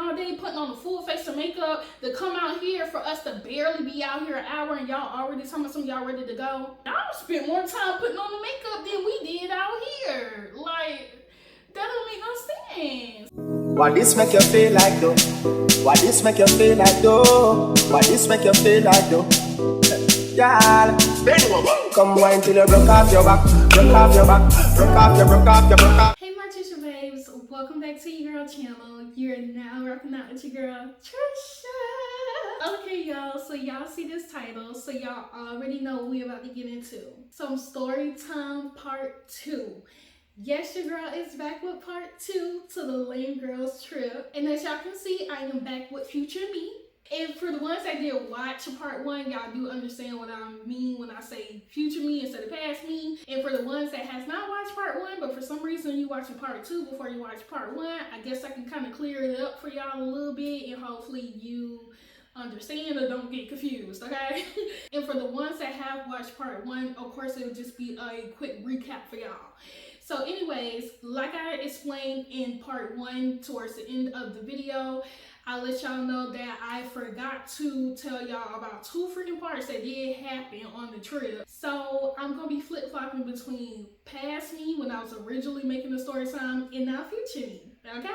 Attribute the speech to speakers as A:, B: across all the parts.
A: all day putting on a full face of makeup to come out here for us to barely be out here an hour and y'all already telling me some of y'all ready to go. Y'all spent more time putting on the makeup than we did out here. Like, that don't make no sense.
B: What this make you feel like though? What this make you feel like though? What this make you feel like though? Y'all, come wine till you broke off your back, broke off your back, broke off your, broke off your, broke off.
A: Hey my Tricia babes, welcome back to your girl channel. You're now rocking out with your girl Tricia. Okay y'all, so y'all see this title, so y'all already know what we about to get into. Some story time part 2. Yes, your girl is back with part 2 to the Lame Girls trip. And as y'all can see, I am back with future me. And for the ones that did watch part 1, y'all do understand what I mean when I say future me instead of past me. And for the ones that has not watched part 1, but for some reason you watching part 2 before you watch part 1, I guess I can kind of clear it up for y'all a little bit and hopefully you understand or don't get confused, okay? And for the ones that have watched part 1, of course it'll just be a quick recap for y'all. So anyways, like I explained in part 1 towards the end of the video, I'll let y'all know that I forgot to tell y'all about 2 freaking parts that did happen on the trip. So I'm gonna be flip-flopping between past me when I was originally making the story time and now future me, okay?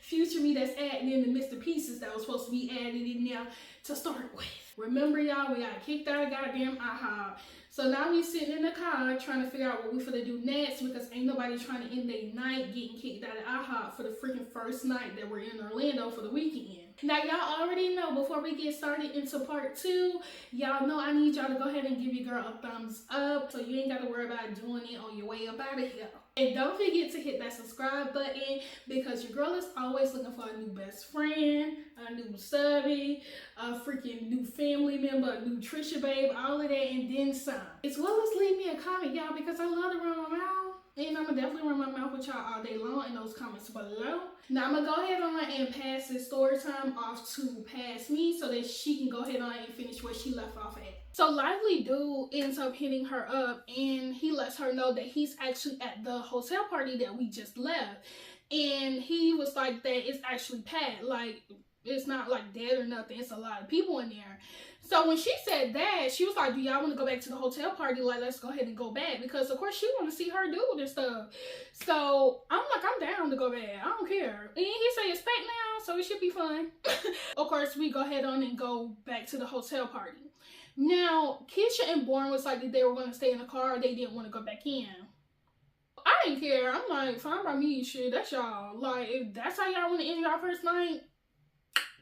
A: Future me that's adding in the Mr. Pieces that was supposed to be added in there to start with. Remember y'all, we got kicked out of goddamn IHOP. So now we sitting in the car trying to figure out what we finna do next because ain't nobody trying to end their night getting kicked out of IHOP for the freaking first night that we're in Orlando for the weekend. Now y'all already know before we get started into part 2, y'all know I need y'all to go ahead and give your girl a thumbs up so you ain't got to worry about doing it on your way up out of here. And don't forget to hit that subscribe button because your girl is always looking for a new best friend, a new subby, a freaking new family member, a new Tricia babe, all of that and then some. As well as leave me a comment, y'all, because I love to run my mouth. And I'm going to definitely run my mouth with y'all all day long in those comments below. Now I'm going to go ahead on and pass this story time off to Past Me so that she can go ahead on and finish where she left off at. So Lively Dude ends up hitting her up and he lets her know that he's actually at the hotel party that we just left. And he was like that it's actually packed. Like, it's not like dead or nothing. It's a lot of people in there. So when she said that, she was like, do y'all want to go back to the hotel party? Like, let's go ahead and go back. Because, of course, she want to see her dude and stuff. So I'm like, I'm down to go back. I don't care. And he said it's packed now, so it should be fun. Of course, we go ahead on and go back to the hotel party. Now, Kesha and Beum was like that they were going to stay in the car or they didn't want to go back in. I didn't care. I'm like, fine by me, shit. That's y'all. Like, if that's how y'all want to end y'all first night,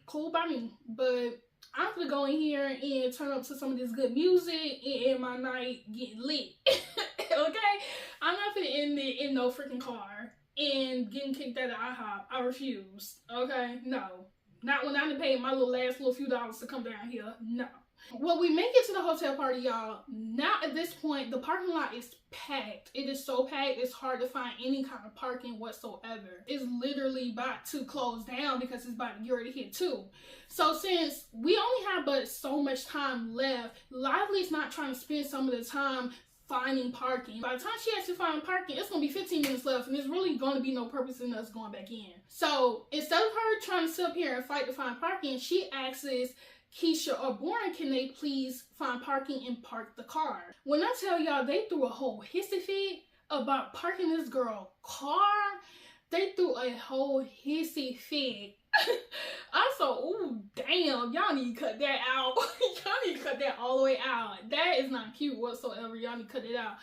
A: cool by me. But I'm gonna go in here and turn up to some of this good music and end my night getting lit. Okay? I'm not gonna end it in no freaking car and getting kicked out of IHOP. I refuse. Okay? No. Not when I done paid my last few dollars to come down here. No. Well, we make it to the hotel party, y'all. Now at this point, the parking lot is packed. It is so packed, it's hard to find any kind of parking whatsoever. It's literally about to close down because it's about to get ready to hit 2. So since we only have but so much time left, Lively's not trying to spend some of the time finding parking. By the time she has to find parking, it's gonna be 15 minutes left and there's really gonna be no purpose in us going back in. So instead of her trying to sit up here and fight to find parking, she asks Kesha or Beum, can they please find parking and park the car? When I tell y'all they threw a whole hissy fit about parking this girl car, they threw a whole hissy fit. I said, ooh, damn, y'all need to cut that out. Y'all need to cut that all the way out. That is not cute whatsoever. Y'all need to cut it out.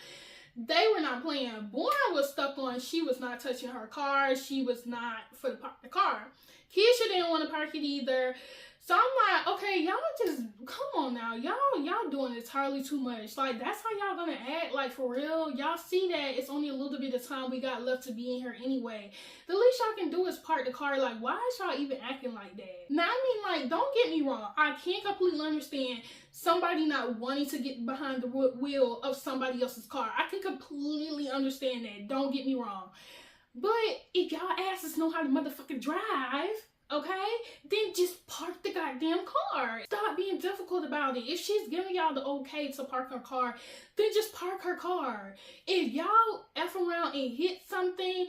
A: They were not playing. Beum was stuck on she was not touching her car. She was not for the park the car. Kesha didn't want to park it either. So I'm like, okay, y'all just, come on now. Y'all doing entirely too much. Like, that's how y'all gonna act, like, for real. Y'all see that it's only a little bit of time we got left to be in here anyway. The least y'all can do is park the car. Like, why is y'all even acting like that? Now, I mean, like, don't get me wrong. I can't completely understand somebody not wanting to get behind the wheel of somebody else's car. I can completely understand that. Don't get me wrong. But if y'all asses know how to motherfucking drive, okay, then just park the goddamn car. Stop being difficult about it. If she's giving y'all the okay to park her car, then just park her car. If y'all F around and hit something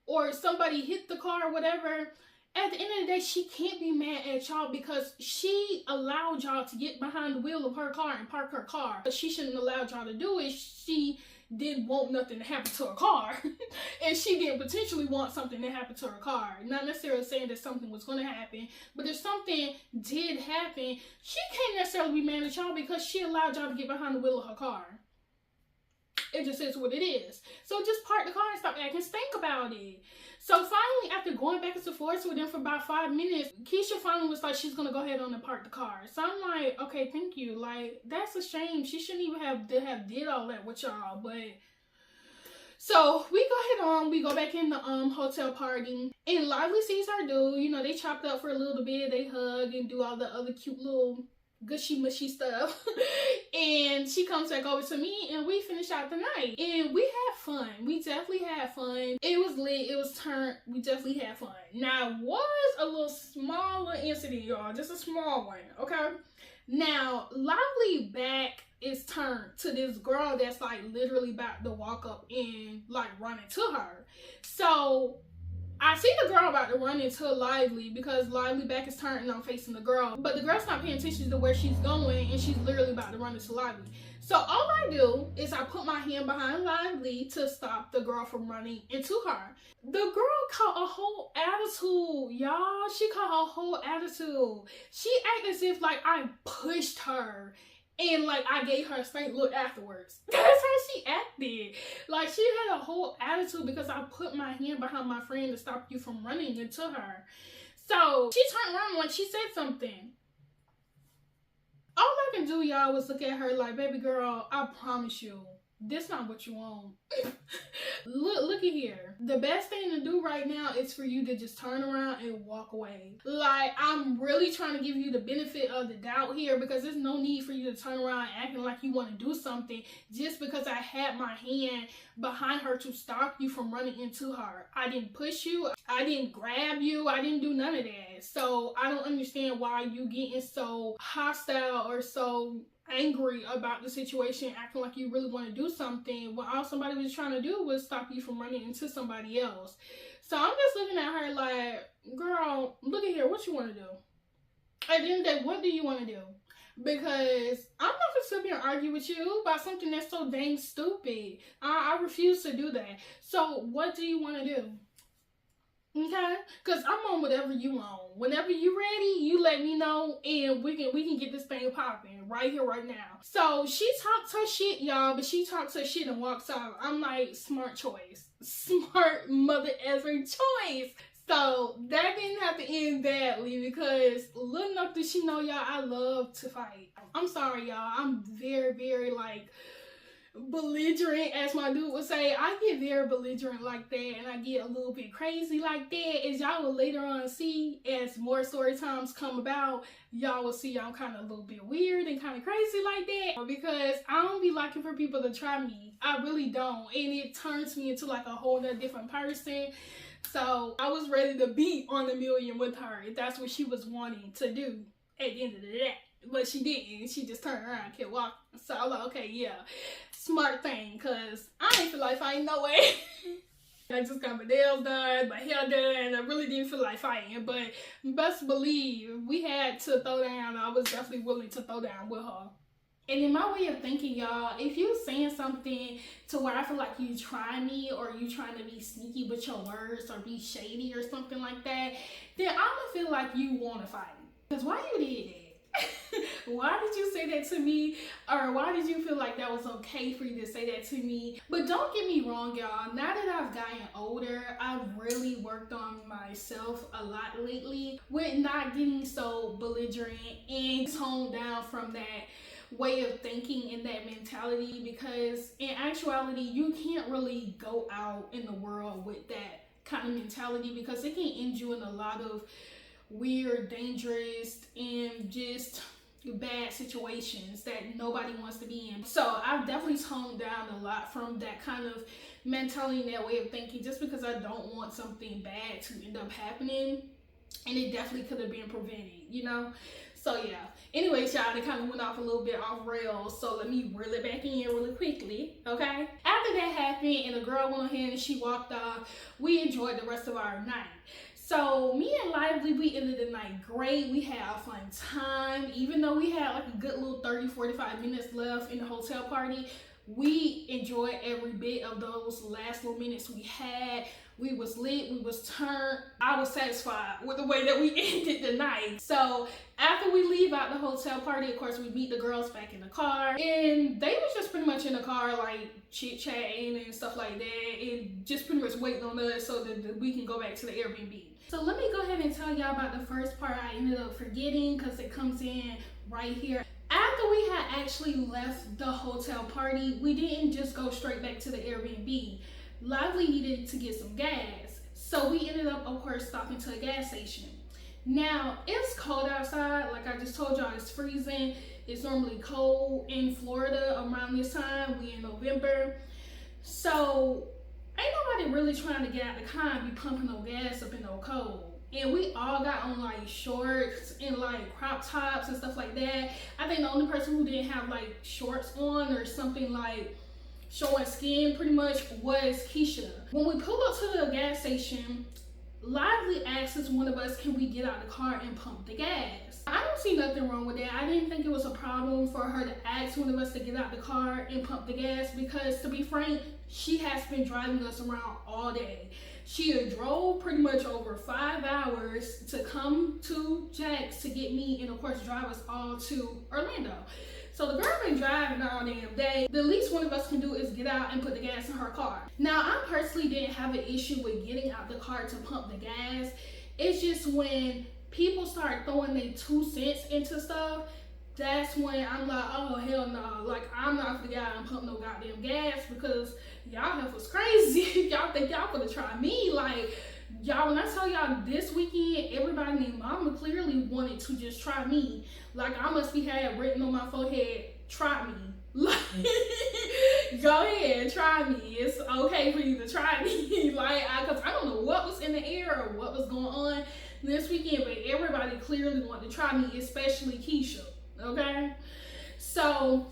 A: or somebody hit the car or whatever, at the end of the day, she can't be mad at y'all because she allowed y'all to get behind the wheel of her car and park her car. But she shouldn't allow y'all to do it. She didn't want nothing to happen to her car. And she didn't potentially want something to happen to her car. Not necessarily saying that something was going to happen, but if something did happen, she can't necessarily be mad at y'all because she allowed y'all to get behind the wheel of her car. It just is what it is. So just park the car and stop acting stink about it. So finally, after going back and forth with them for about 5 minutes, Kesha finally was like, she's going to go ahead on and park the car. So I'm like, okay, thank you. Like, that's a shame. She shouldn't even have did all that with y'all. But so we go ahead on. We go back in the hotel party. And Lively sees her dude. You know, they chopped up for a little bit. They hug and do all the other cute little gushy mushy stuff. And she comes back over to me and we finish out the night. And we had fun. We definitely had fun. It was lit. It was turned. We definitely had fun. Now, it was a little smaller incident, y'all. Just a small one, okay? Now, Lively back is turned to this girl that's like literally about to walk up and like run into her. So I see the girl about to run into Lively because Lively back is turned and I'm facing the girl. But the girl's not paying attention to where she's going and she's literally about to run into Lively. So all I do is I put my hand behind Lively to stop the girl from running into her. The girl caught a whole attitude, y'all. She caught a whole attitude. She acted as if like I pushed her and like I gave her a stank look afterwards. That's how she acted. Like she had a whole attitude because I put my hand behind my friend to stop you from running into her. So she turned around like she said something. All I can do, y'all, was look at her like, baby girl, I promise you, this not what you want. Look at here. The best thing to do right now is for you to just turn around and walk away. Like, I'm really trying to give you the benefit of the doubt here because there's no need for you to turn around acting like you want to do something just because I had my hand behind her to stop you from running into her. I didn't push you. I didn't grab you. I didn't do none of that. So I don't understand why you getting so hostile or so angry about the situation, acting like you really want to do something when all somebody was trying to do was stop you from running into somebody else. So I'm just looking at her like, girl, look at here, what you want to do? At the end of the day, what do you want to do? Because I'm not going to sit here and argue with you about something that's so dang stupid. I refuse to do that. So what do you want to do? Okay, because I'm on whatever you want. Whenever you ready, you let me know and we can get this thing popping right here, right now. So she talks her shit, y'all, but she talks her shit and walks out. I'm like, smart choice. Smart mother ever choice. So that didn't have to end badly because little enough did she know, y'all, I love to fight. I'm sorry, y'all. I'm very, very like belligerent, as my dude would say. I get very belligerent like that and I get a little bit crazy like that. As y'all will later on see, as more story times come about, y'all will see I'm kind of a little bit weird and kind of crazy like that because I don't be liking for people to try me. I really don't, and it turns me into like a whole nother different person. So I was ready to beat on the million with her if that's what she was wanting to do at the end of the day. But she didn't. She just turned around and kept walking. So I was like, okay, yeah, smart thing, because I ain't feel like fighting no way. I just got my nails done, my hair done. I really didn't feel like fighting. But best believe, we had to throw down. I was definitely willing to throw down with her. And in my way of thinking, y'all, if you saying something to where I feel like you trying me or you trying to be sneaky with your words or be shady or something like that, then I'm going to feel like you want to fight. Because why you did that? Why did you say that to me? Or why did you feel like that was okay for you to say that to me? But don't get me wrong, y'all. Now that I've gotten older, I've really worked on myself a lot lately with not getting so belligerent and toned down from that way of thinking and that mentality, because in actuality you can't really go out in the world with that kind of mentality because it can end you in a lot of weird, dangerous, and just bad situations that nobody wants to be in. So I've definitely toned down a lot from that kind of mentality and that way of thinking, just because I don't want something bad to end up happening, and it definitely could have been prevented, you know? So yeah, anyways, y'all, it kind of went off a little bit off rails, so let me reel it back in really quickly, okay? After that happened and the girl went ahead and she walked off, we enjoyed the rest of our night. So me and Lively, we ended the night great. We had a fun time. Even though we had like a good little 30-45 minutes left in the hotel party, we enjoyed every bit of those last little minutes we had. We was lit, we was turned. I was satisfied with the way that we ended the night. So after we leave out the hotel party, of course, we meet the girls back in the car. And they was just pretty much in the car, like chit-chatting and stuff like that. And just pretty much waiting on us so that we can go back to the Airbnb. So let me go ahead and tell y'all about the first part I ended up forgetting because it comes in right here. After we had actually left the hotel party, we didn't just go straight back to the Airbnb. Lively needed to get some gas. So we ended up, of course, stopping to a gas station. Now, it's cold outside. Like I just told y'all, it's freezing. It's normally cold in Florida around this time. We in November. So ain't nobody really trying to get out the car and be pumping no gas up in no cold. And we all got on like shorts and like crop tops and stuff like that. I think the only person who didn't have like shorts on or something like showing skin pretty much was Kesha. When we pulled up to the gas station, Lively asked us, one of us, can we get out the car and pump the gas? I don't see nothing wrong with that. I didn't think it was a problem for her to ask one of us to get out the car and pump the gas because, to be frank, she has been driving us around all day. She had drove pretty much over 5 hours to come to Jack's to get me and of course drive us all to Orlando. So the girl been driving all damn day. The least one of us can do is get out and put the gas in her car. Now, I personally didn't have an issue with getting out the car to pump the gas. It's just when people start throwing their 2 cents into stuff, that's when I'm like, oh hell no, like I'm not gonna get out and pump no goddamn gas because y'all health was crazy. Y'all think y'all gonna try me. Like, y'all, when I tell y'all this weekend, everybody named Mama clearly wanted to just try me. Like, I must be had written on my forehead, try me. Like, go ahead, try me. It's okay for you to try me. Like, cause I don't know what was in the air or what was going on this weekend, but everybody clearly wanted to try me, especially Kesha. Okay? So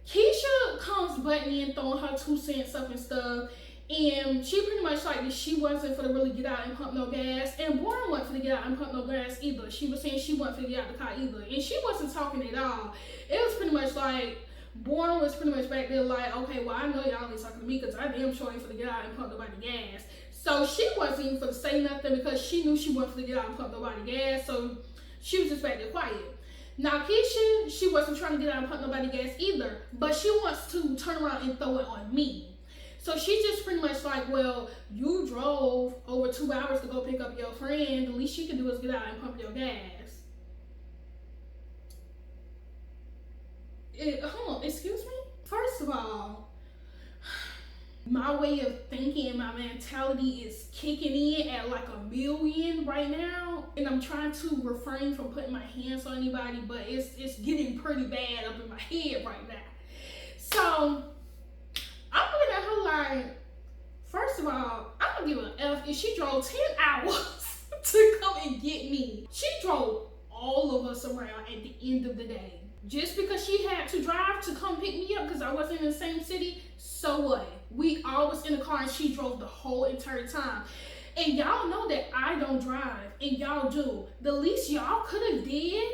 A: Kesha comes butting in, throwing her 2 cents up and stuff. And she pretty much like that she wasn't for to really get out and pump no gas. And Born wasn't for to get out and pump no gas either. She was saying she wasn't for to get out the car either. And she wasn't talking at all. It was pretty much like, Born was pretty much back there like, okay, well, I know y'all ain't talking to me because I damn sure ain't for to get out and pump nobody gas. So she wasn't even for to say nothing because she knew she wasn't for to get out and pump nobody gas. So she was just back there quiet. Now, Kesha, she wasn't trying to get out and pump nobody gas either. But she wants to turn around and throw it on me. So she's just pretty much like, well, you drove over 2 hours to go pick up your friend. The least you can do is get out and pump your gas. Hold on, excuse me? First of all, my way of thinking, my mentality is kicking in at like 1,000,000 right now. And I'm trying to refrain from putting my hands on anybody, but it's getting pretty bad up in my head right now. So I'm looking at her like, first of all, I don't give an F if she drove 10 hours to come and get me. She drove all of us around at the end of the day. Just because she had to drive to come pick me up because I wasn't in the same city, so what? We all was in the car and she drove the whole entire time. And y'all know that I don't drive, and y'all do. The least y'all could have did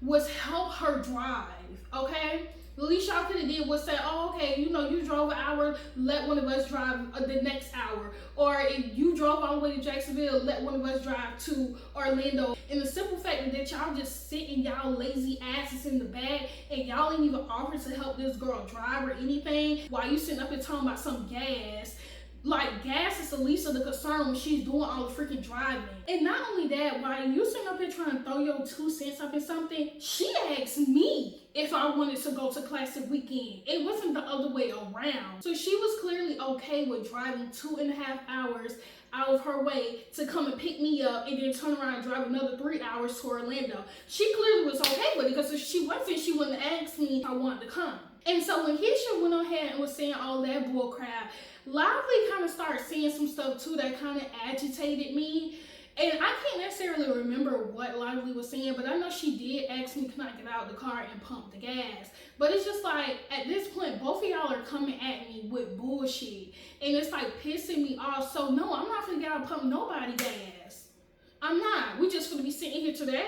A: was help her drive, okay? The least y'all could have did was say, oh, okay, you know, you drove an hour, let one of us drive the next hour. Or if you drove all the way to Jacksonville, let one of us drive to Orlando. And the simple fact that y'all just sitting y'all lazy asses in the back and y'all ain't even offered to help this girl drive or anything while you sitting up here talking about some gas. Like, gas is the least of the concern when she's doing all the freaking driving. And not only that, while you sitting up here trying to throw your 2 cents up in something, she asked me if I wanted to go to Classic Weekend. It wasn't the other way around. So she was clearly okay with driving 2.5 hours out of her way to come and pick me up and then turn around and drive another 3 hours to Orlando. She clearly was okay with it because if she wasn't, she wouldn't have asked me if I wanted to come. And so when Kesha went ahead and was saying all that bull crap, Lively kind of started saying some stuff too that kind of agitated me. And I can't necessarily remember what Lively was saying, but I know she did ask me, can I get out of the car and pump the gas? But it's just like, at this point, both of y'all are coming at me with bullshit. And it's like pissing me off. So no, I'm not gonna get out and pump nobody gas. not? We just gonna be sitting here today?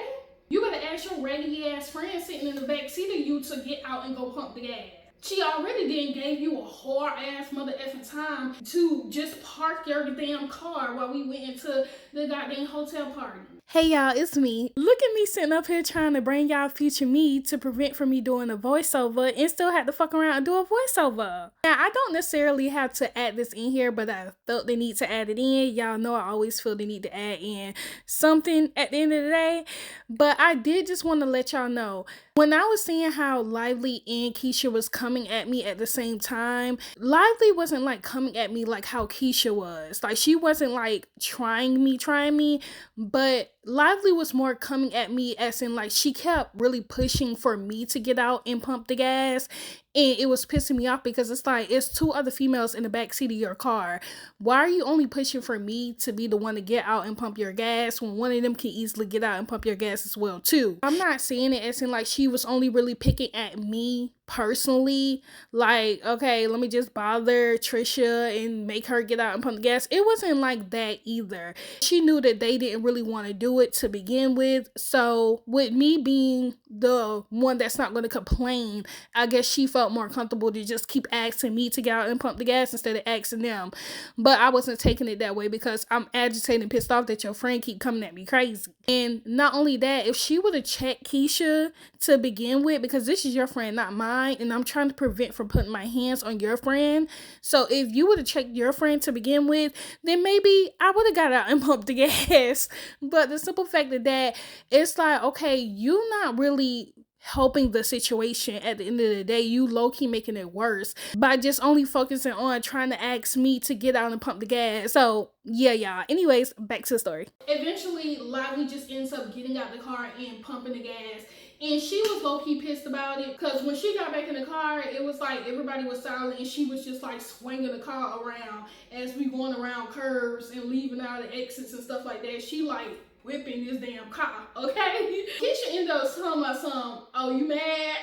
A: You better ask your raggedy ass friend sitting in the back seat of you to get out and go pump the gas. She already then gave you a hard ass mother effing time to just park your damn car while we went into the goddamn hotel party. Hey y'all, it's me. Look at me sitting up here trying to bring y'all future me to prevent from me doing a voiceover and still had to fuck around and do a voiceover. Now, I don't necessarily have to add this in here, but I felt the need to add it in. Y'all know I always feel the need to add in something at the end of the day. But I did just want to let y'all know, when I was seeing how Lively and Kesha was coming at me at the same time, Lively wasn't like coming at me like how Kesha was. Like, she wasn't like trying me, but Lively was more coming at me as in like she kept really pushing for me to get out and pump the gas. And it was pissing me off because it's like, it's two other females in the back seat of your car. Why are you only pushing for me to be the one to get out and pump your gas when one of them can easily get out and pump your gas as well too? I'm not saying it as in like she was only really picking at me personally. Like, okay, let me just bother Tricia and make her get out and pump the gas. It wasn't like that either. She knew that they didn't really want to do it to begin with. So with me being the one that's not going to complain, I guess she felt more comfortable to just keep asking me to get out and pump the gas instead of asking them. But I wasn't taking it that way because I'm agitated and pissed off that your friend keep coming at me crazy. And not only that, if she would have checked Kesha to begin with, because this is your friend, not mine, and I'm trying to prevent from putting my hands on your friend. So if you would have checked your friend to begin with, then maybe I would have got out and pumped the gas. But the simple fact that it's like, okay, you not really helping the situation at the end of the day. You low-key making it worse by just only focusing on trying to ask me to get out and pump the gas. So yeah, y'all. Anyways, back to the story. Eventually, Lively just ends up getting out the car and pumping the gas. And she was low-key pissed about it because when she got back in the car, it was like everybody was silent and she was just like swinging the car around as we going around curves and leaving out the exits and stuff like that. She like whipping this damn car, okay? Kesha ended up telling my son, oh, you mad?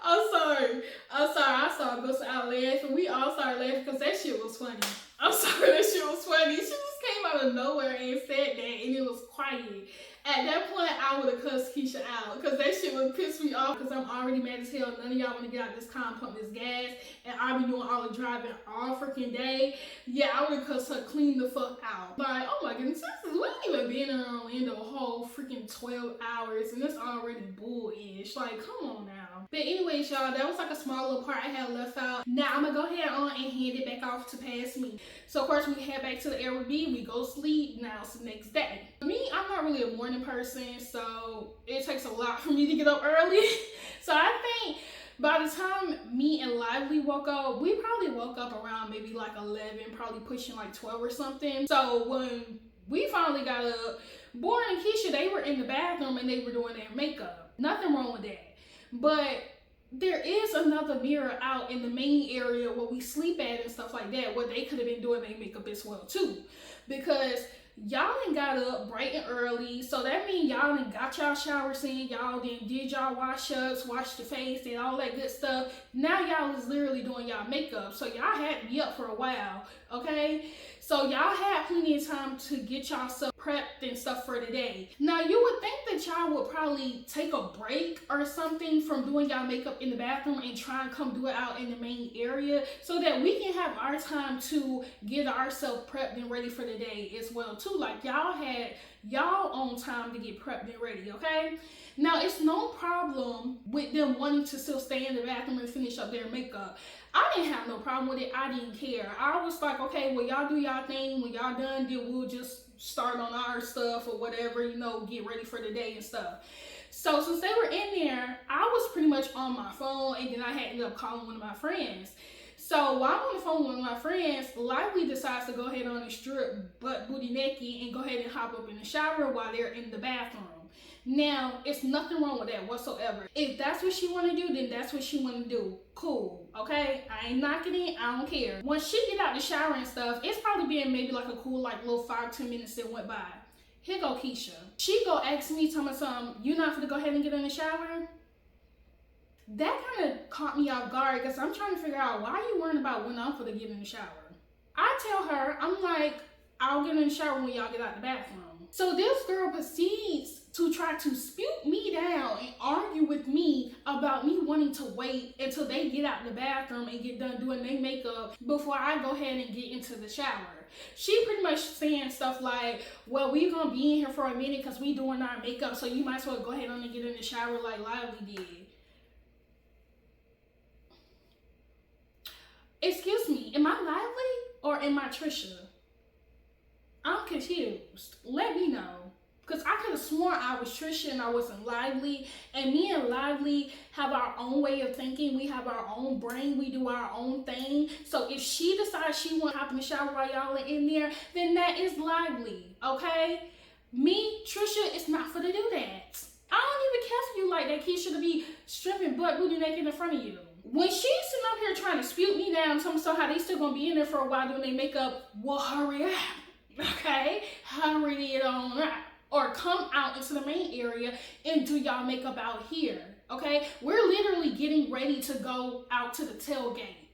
A: I'm sorry. I started busting out laughing. We all started laughing because that shit was funny. I'm sorry, that shit was funny. She just came out of nowhere and said that, and it was quiet. At that point, I would have cussed Kesha out because that shit would piss me off because I'm already mad as hell. None of y'all want to get out this car and pump this gas, and I'll be doing all the driving all freaking day. Yeah, I would have cussed her clean the fuck out. Like, oh my goodness, we ain't even been in Orlando a whole freaking 12 hours, and it's already bull-ish. Like, come on now. But anyways, y'all, that was like a small little part I had left out. Now, I'm going to go ahead on and hand it back off to Pass Me. So, of course, we head back to the Airbnb. We go sleep. Now, it's the next day. For me, I'm not really a morning person, so it takes a lot for me to get up early. So, I think by the time me and Lively woke up, we probably woke up around maybe like 11, probably pushing like 12 or something. So, when we finally got up, Born and Kesha, they were in the bathroom and they were doing their makeup. Nothing wrong with that. But there is another mirror out in the main area where we sleep at and stuff like that, where they could have been doing their makeup as well too. Because y'all done got up bright and early, so that means y'all done got y'all showers in, y'all done did y'all wash-ups, washed your face and all that good stuff. Now y'all is literally doing y'all makeup, so y'all had to be up for a while, okay? So y'all had plenty of time to get y'all stuff prepped and stuff for the day. Now you would think that y'all would probably take a break or something from doing y'all makeup in the bathroom and try and come do it out in the main area so that we can have our time to get ourselves prepped and ready for the day as well too. Like y'all had y'all own time to get prepped and ready, okay? Now it's no problem with them wanting to still stay in the bathroom and finish up their makeup. I didn't have no problem with it. I didn't care. I was like, okay, well, y'all do y'all thing. When y'all done, then we'll just start on our stuff or whatever, you know, get ready for the day and stuff. So since they were in there, I was pretty much on my phone, and then I had ended up calling one of my friends. So while I'm on the phone with one of my friends, Lively decides to go ahead on and strip butt booty naked and go ahead and hop up in the shower while they're in the bathroom. Now, it's nothing wrong with that whatsoever. If that's what she want to do, then that's what she want to do. Cool, okay? I ain't knocking it. I don't care. Once she get out the shower and stuff, it's probably been maybe like a cool like little 5-10 minutes that went by. Here go Kesha. She go ask me, tell me something, you not gonna go ahead and get in the shower? That kind of caught me off guard because I'm trying to figure out why you worrying about when I'm gonna get in the shower. I tell her, I'm like, I'll get in the shower when y'all get out the bathroom. So this girl proceeds to try to spew me down and argue with me about me wanting to wait until they get out the bathroom and get done doing their makeup before I go ahead and get into the shower. She pretty much saying stuff like, well, we gonna be in here for a minute because we doing our makeup, so you might as well go ahead and get in the shower like Lively did. Excuse me, am I Lively or am I Tricia? I'm confused. Let me know. Because I could have sworn I was Tricia and I wasn't Lively. And me and Lively have our own way of thinking. We have our own brain. We do our own thing. So if she decides she want to hop in the shower while y'all are in there, then that is Lively, okay? Me, Tricia, is not for to do that. I don't even care for you like that, Kesha, to be stripping butt booty naked in front of you. When she's sitting up here trying to spew me down, telling me so how they still gonna be in there for a while doing their makeup, well, hurry up, okay? Hurry it on up. Or come out into the main area and do y'all makeup out here, okay? We're literally getting ready to go out to the tailgate.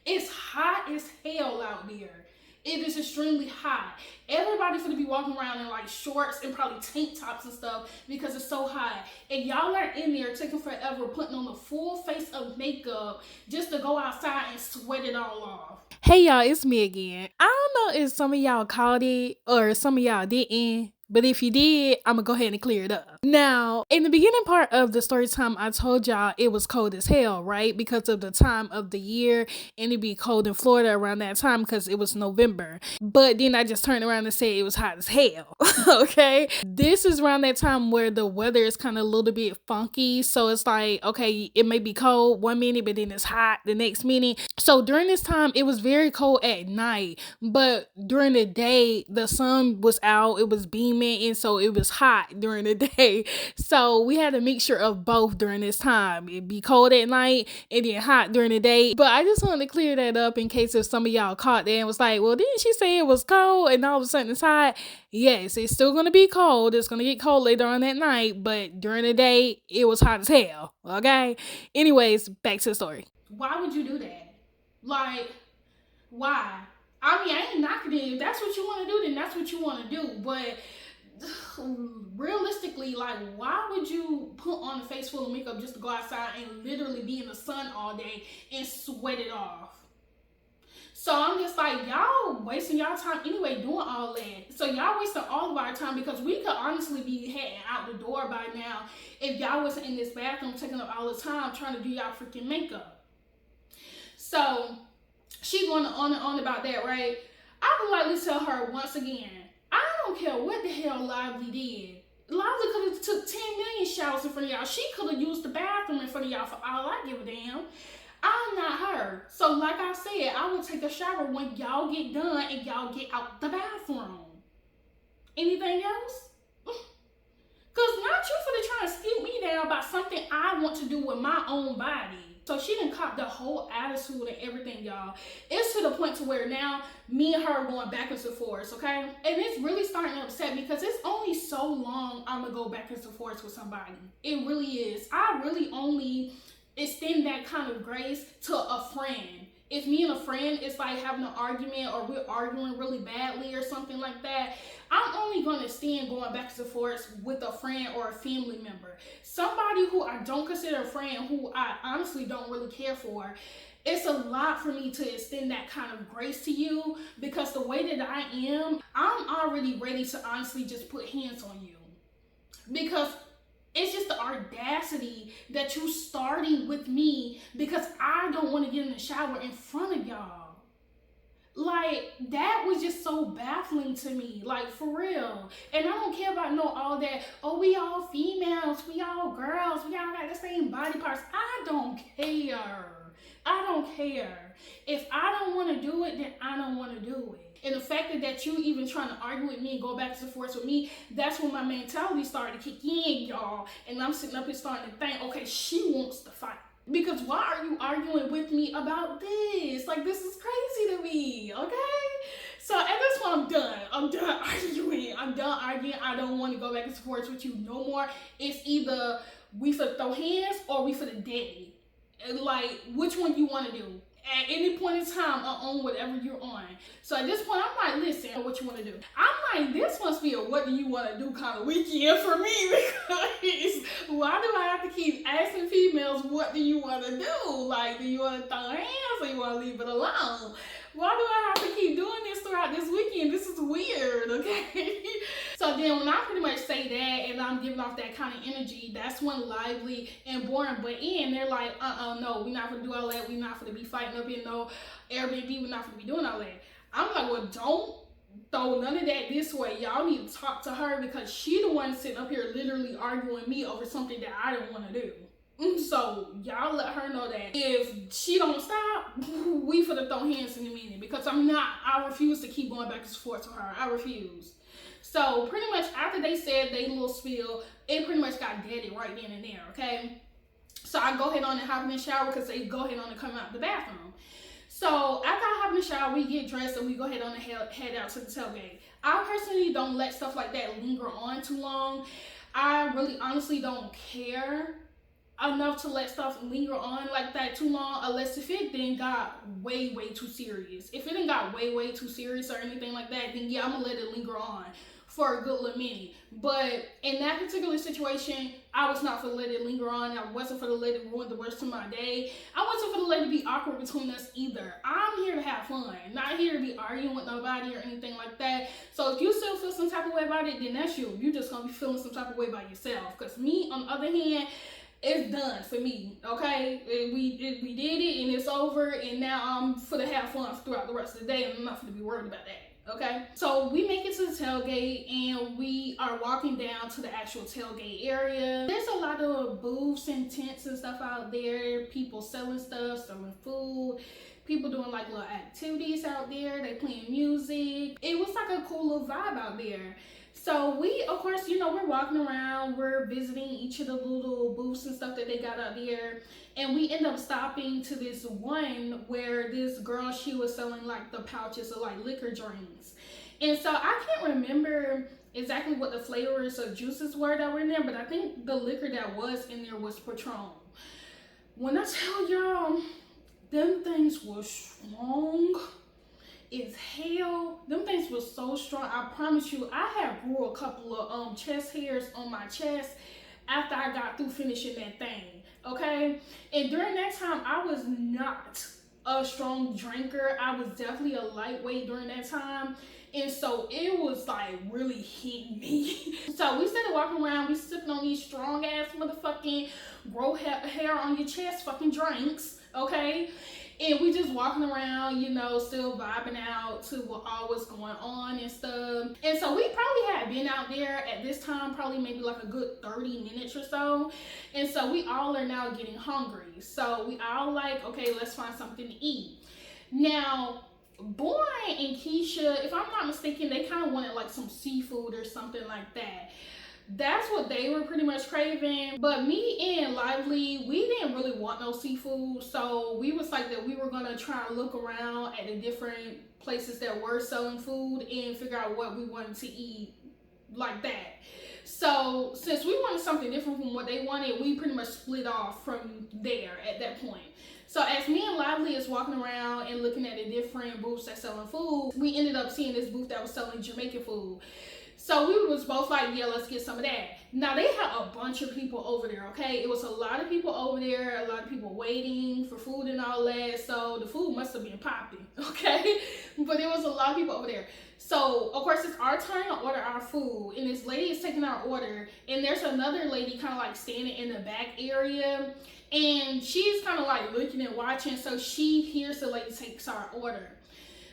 A: It's hot as hell out there. It is extremely hot. Everybody's gonna be walking around in like shorts and probably tank tops and stuff because it's so hot. And y'all are in there taking forever putting on the full face of makeup just to go outside and sweat it all off.
C: Hey y'all, it's me again. I don't know if some of y'all caught it or some of y'all didn't, but if you did, I'm gonna go ahead and clear it up. Now, in the beginning part of the story time, I told y'all it was cold as hell, right? Because of the time of the year, and it'd be cold in Florida around that time because it was November. But then I just turned around and said it was hot as hell, okay? This is around that time where the weather is kind of a little bit funky. So it's like, okay, it may be cold one minute, but then it's hot the next minute. So during this time, it was very cold at night, but during the day, the sun was out, it was beaming, and so it was hot during the day. So we had a mixture of both during this time. It'd be cold at night and then hot during the day. But I just wanted to clear that up in case if some of y'all caught that and was like, well, didn't she say it was cold and all of a sudden it's hot? Yes, it's still going to be cold. It's going to get cold later on that night, but during the day, it was hot as hell, okay? Anyways, back to the story.
A: Why would you do that? Like, why? I mean, I ain't knocking it. If that's what you want to do, then that's what you want to do. But realistically, like, why would you put on a face full of makeup just to go outside and literally be in the sun all day and sweat it off? So I'm just like, y'all wasting y'all time anyway doing all that. So y'all wasting all of our time because we could honestly be heading out the door by now if y'all wasn't in this bathroom taking up all the time trying to do y'all freaking makeup. So she going on and on about that, right? I would like to tell her once again, I don't care what the hell Lively did. Lively could have took 10 million showers in front of y'all. She could have used the bathroom in front of y'all for all I give a damn. I'm not her. So like I said, I will take a shower when y'all get done and y'all get out the bathroom. Anything else? Because not you for trying to spew me down about something I want to do with my own body. So she done caught the whole attitude and everything, y'all. It's to the point to where now me and her are going backwards and forwards, okay? And it's really starting to upset me because it's only so long I'm going to go backwards and forwards with somebody. It really is. I really only extend that kind of grace to a friend. If me and a friend is like having an argument or we're arguing really badly or something like that, I'm only going to stand going back and forth with a friend or a family member. Somebody who I don't consider a friend, who I honestly don't really care for, it's a lot for me to extend that kind of grace to you because the way that I am, I'm already ready to honestly just put hands on you. Because it's just the audacity that you starting with me because I don't want to get in the shower in front of y'all. Like, that was just so baffling to me, like, for real. And I don't care about all that, oh, we all females, we all girls, we all got the same body parts. I don't care. I don't care. If I don't want to do it, then I don't want to do it. And the fact that you even trying to argue with me and go back and forth with me, that's when my mentality started to kick in, y'all. And I'm sitting up here starting to think, okay, she wants to fight. Because why are you arguing with me about this? Like, this is crazy to me, okay? So at this point, I'm done. I'm done arguing. I'm done arguing. I don't want to go back and forth with you no more. It's either we for throw hands or we for the daddy. Like, which one you want to do? At any point in time, I own whatever you're on. So at this point, I'm like, listen, what you want to to do? I'm like, this must be a what do you want to do kind of weekend for me, because why do I have to keep asking females what do you want to do? Like, do you want to throw hands or you want to leave it alone? Why do I have to keep doing this throughout this weekend? This is weird, okay? So then when I pretty much say that and I'm giving off that kind of energy, that's when Lively and Boring butt in. They're like, no, we're not going to do all that. We're not going to be fighting up in no Airbnb. We're not going to be doing all that. I'm like, well, don't throw none of that this way. Y'all need to talk to her because she the one sitting up here literally arguing with me over something that I don't want to do. So y'all let her know that if she don't stop, we finna throw hands in a minute, because I refuse to keep going back and forth to her. I refuse. So pretty much after they said they little spiel, it pretty much got deaded right then and there, okay? So I go ahead on and hop in the shower because they go ahead on and come out the bathroom. So after I hop in the shower, we get dressed and we go ahead on and head out to the tailgate. I personally don't let stuff like that linger on too long. I really honestly don't care enough to let stuff linger on like that too long, unless if it then got way too serious. If it didn't got way too serious or anything like that, then yeah, I'm gonna let it linger on for a good little minute. But in that particular situation, I was not for to let it linger on. I wasn't for to let it ruin the rest of my day. I wasn't for to let it be awkward between us either. I'm here to have fun, not here to be arguing with nobody or anything like that. So if you still feel some type of way about it, then that's you. You're just gonna be feeling some type of way by yourself. Because me, on the other hand, it's done for me, okay? We did it and it's over, and now I'm for to have fun throughout the rest of the day, and I'm not going to be worried about that, okay? So we make it to the tailgate and we are walking down to the actual tailgate area. There's a lot of booths and tents and stuff out there, people selling stuff, selling food, people doing like little activities out there, they playing music. It was like a cool little vibe out there. So we, of course, you know, we're walking around, we're visiting each of the little booths and stuff that they got out there. And we end up stopping to this one where this girl, she was selling like the pouches of like liquor drinks. And so I can't remember exactly what the flavors of juices were that were in there, but I think the liquor that was in there was Patron. When I tell y'all, them things were strong as hell. Them things was so strong. I promise you, I had grew a couple of chest hairs on my chest after I got through finishing that thing, okay? And during that time, I was not a strong drinker. I was definitely a lightweight during that time. And so it was like really hitting me. So we started walking around, we sipping on these strong ass motherfucking grow hair on your chest fucking drinks, okay? And we just walking around, you know, still vibing out to what all was going on and stuff. And so we probably had been out there at this time, probably maybe like a good 30 minutes or so. And so we all are now getting hungry. So we all like, okay, let's find something to eat. Now, Boy and Kesha, if I'm not mistaken, they kind of wanted like some seafood or something like that. That's what they were pretty much craving. But me and Lively, we didn't really want no seafood. So we was like that we were going to try and look around at the different places that were selling food and figure out what we wanted to eat like that. So since we wanted something different from what they wanted, we pretty much split off from there at that point. So as me and Lively is walking around and looking at the different booths that selling food, we ended up seeing this booth that was selling Jamaican food. So we was both like, yeah, let's get some of that. Now they had a bunch of people over there, okay? It was a lot of people over there, a lot of people waiting for food and all that. So the food must have been popping, okay? But there was a lot of people over there. So of course it's our turn to order our food, and this lady is taking our order, and there's another lady kind of like standing in the back area, and she's kind of like looking and watching. So she hears the lady takes our order.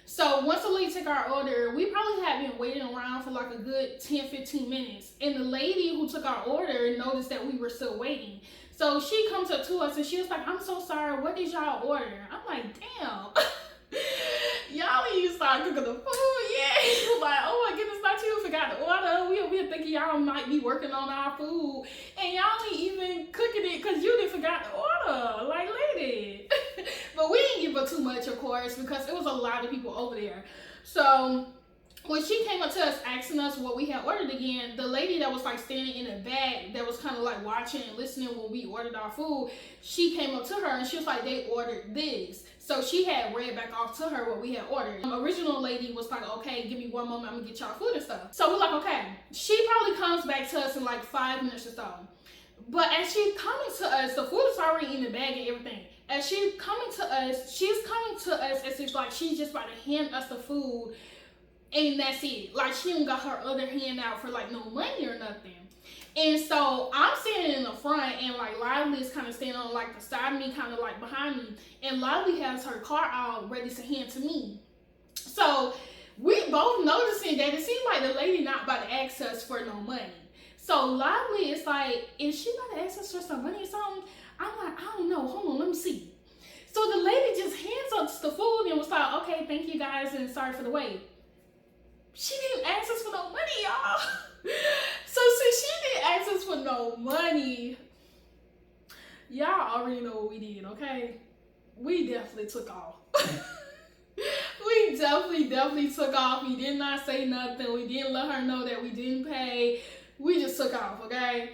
A: So once the lady took our order, we probably had been waiting around for like a good 10-15 minutes. And the lady who took our order noticed that we were still waiting. So she comes up to us and she was like, I'm so sorry, what did y'all order? I'm like, damn. Y'all ain't even started cooking the food yet. Like, oh my goodness, not you forgot to order. We over here thinking y'all might be working on our food. And y'all ain't even cooking it because you didn't forgot to order. Like, lady. But we didn't give her too much, of course, because it was a lot of people over there. So when she came up to us asking us what we had ordered again, the lady that was like standing in the back that was kind of like watching and listening when we ordered our food, she came up to her and she was like, they ordered this. So she had read back off to her what we had ordered. The original lady was like, okay, give me 1 moment, I'm gonna get y'all food and stuff. So we're like, okay. She probably comes back to us in like 5 minutes or so. But as she's coming to us, the food is already in the bag and everything. As she's coming to us as if like she's just about to hand us the food. And that's it. Like, she don't got her other hand out for like no money or nothing. And so I'm standing in the front and like Lively is kind of standing on like the side of me, kind of like behind me. And Lively has her car out ready to hand to me. So we both noticing that it seemed like the lady not about to ask us for no money. So Lively is like, is she about to ask us for some money or something? I'm like, I don't know. Hold on, let me see. So the lady just hands us the food and was like, okay, thank you guys and sorry for the wait. She didn't ask us for no money, y'all. So since she didn't ask us for no money, y'all already know what we did, okay? We definitely took off. We definitely took off. We did not say nothing. We didn't let her know that we didn't pay. We just took off, okay?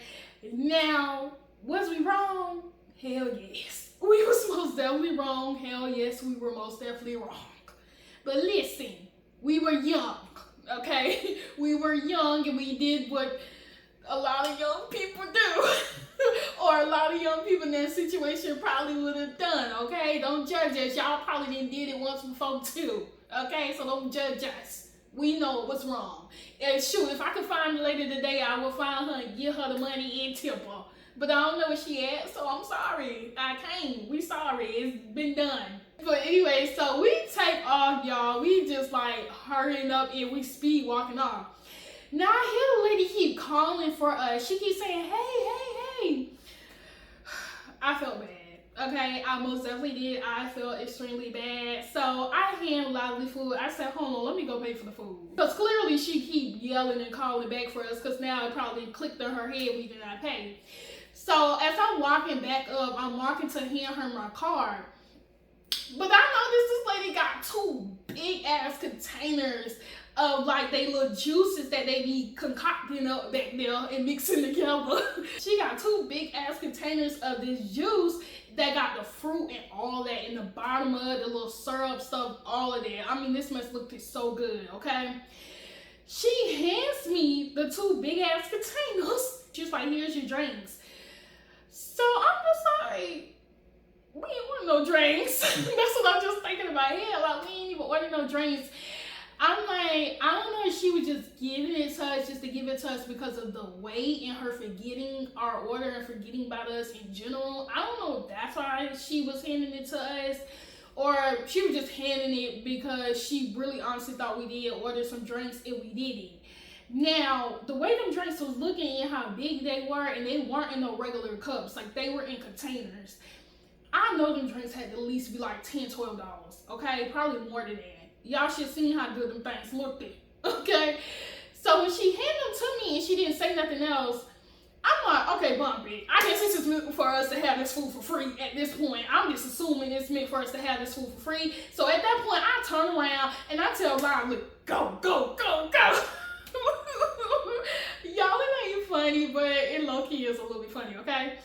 A: Now, was we wrong? Hell yes. We was most definitely wrong. Hell yes, we were most definitely wrong. But listen, we were young. Okay, we were young and we did what a lot of young people do, or a lot of young people in that situation probably would have done. Okay, don't judge us. Y'all probably didn't did it once before too. Okay, so don't judge us. We know it was wrong. And shoot, if I could find the lady today, I would find her and give her the money and tip her. But I don't know where she at, so I'm sorry. I can't. We sorry. It's been done. But anyway, so we take off, y'all. We just like hurrying up and we speed walking off. Now I hear the lady keep calling for us. She keeps saying, hey. I felt bad. Okay, I most definitely did. I felt extremely bad. So I hand Lively food. I said, hold on, let me go pay for the food. Because clearly she keep yelling and calling back for us because now it probably clicked in her head we did not pay. So as I'm walking back up, I'm walking to hand her my card. But I noticed this lady got 2 big ass containers of like they little juices that they be concocting up back there and mixing together. She got 2 big ass containers of this juice that got the fruit and all that in the bottom of it, the little syrup stuff, all of that. I mean, this must look so good, okay? She hands me the 2 big ass containers. She's like, here's your drinks. So I'm just like, we ain't want no drinks. That's what I'm just thinking in my head. Like, we ain't even order no drinks. I'm like, I don't know if she was just giving it to us just to give it to us because of the weight and her forgetting our order and forgetting about us in general. I don't know if that's why she was handing it to us, or she was just handing it because she really honestly thought we did order some drinks and we didn't. Now, the way them drinks was looking and how big they were, and they weren't in no regular cups. Like, they were in containers. I know them drinks had to at least be like $10, $12, okay? Probably more than that. Y'all should see how good them things looked at, okay? So when she handed them to me and she didn't say nothing else, I'm like, okay, Bumpy, I guess this is meant for us to have this food for free at this point. I'm just assuming it's meant for us to have this food for free. So at that point, I turn around and I tell Lively, go, go, go, go. Y'all, it ain't funny, but it low-key is a little bit funny, okay?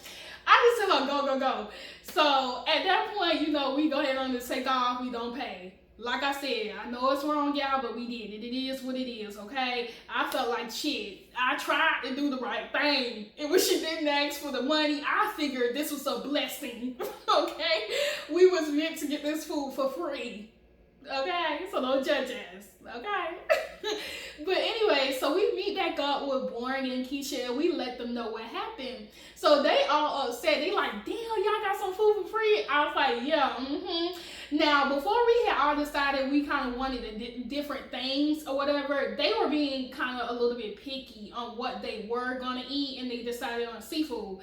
A: I just tell her, go, go, go. So at that point, you know, we go ahead on to take off. We don't pay. Like I said, I know it's wrong, y'all, but we did it. It is what it is, okay? I felt like shit. I tried to do the right thing. And when she didn't ask for the money, I figured this was a blessing, okay? We was meant to get this food for free, okay? So don't judge us, okay? But anyway, so we meet back up with Born and Kesha, and we let them know what happened. So they all upset. They like, damn, y'all got some food for free? I was like, yeah, Now, before we had all decided we kind of wanted different things or whatever, they were being kind of a little bit picky on what they were going to eat, and they decided on seafood.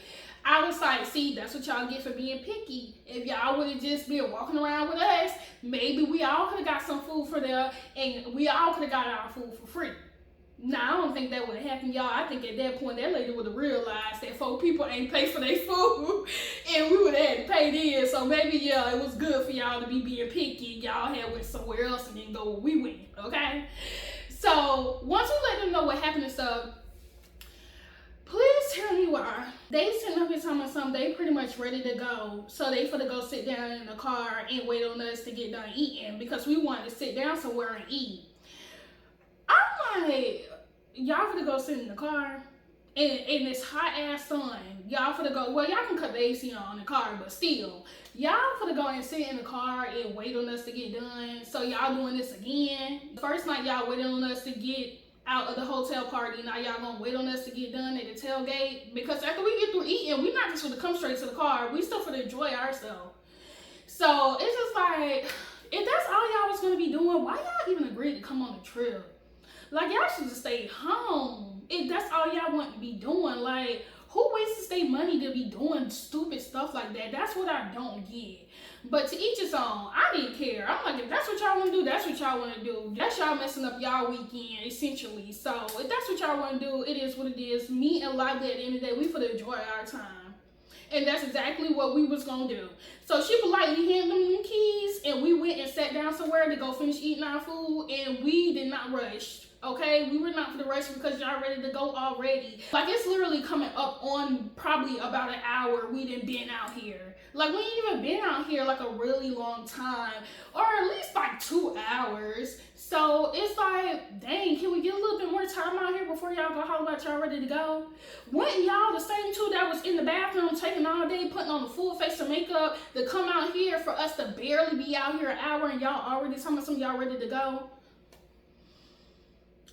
A: I was like, see, that's what y'all get for being picky. If y'all would have just been walking around with us, maybe we all could have got some food for them, and we all could have got our food for free. Now, I don't think that would have happened, y'all. I think at that point, that lady would have realized that 4 people ain't pay for their food, and we would have had to pay this. So maybe, yeah, it was good for y'all to be being picky. Y'all had went somewhere else and didn't go where we went, okay? So So once we let them know what happened and stuff, please tell me why. They sitting up here telling me something, they pretty much ready to go. So they finna go sit down in the car and wait on us to get done eating because we wanted to sit down somewhere and eat. I'm like, y'all finna go sit in the car in this hot ass sun. Y'all finna go, well, y'all can cut the AC on in the car, but still, y'all finna go and sit in the car and wait on us to get done. So y'all doing this again. The first night y'all waited on us to get out of the hotel party. Now y'all gonna wait on us to get done at the tailgate, because after we get through eating, we not just gonna come straight to the car. We still finna enjoy ourselves. So it's just like, if that's all y'all was gonna be doing, why y'all even agreed to come on the trip? Like, y'all should just stay home if that's all y'all want to be doing. Like, who wastes their money to be doing stupid stuff like that? That's what I don't get. But to each his own. I didn't care. I'm like, if that's what y'all want to do, that's what y'all want to do. That's y'all messing up y'all weekend, essentially. So if that's what y'all want to do, it is what it is. Me and Lively, at the end of the day, we finna enjoy our time. And that's exactly what we was gonna do. So she politely handed them the keys, and we went and sat down somewhere to go finish eating our food, and we did not rush. Okay, we were not for the rush because y'all ready to go already. Like, it's literally coming up on probably about an hour we done been out here. Like, we ain't even been out here like a really long time, or at least like 2 hours. So it's like, dang, can we get a little bit more time out here before y'all go holler about y'all ready to go? Wasn't y'all the same two that was in the bathroom taking all day, putting on the full face of makeup to come out here for us to barely be out here an hour and y'all already telling me some of y'all ready to go?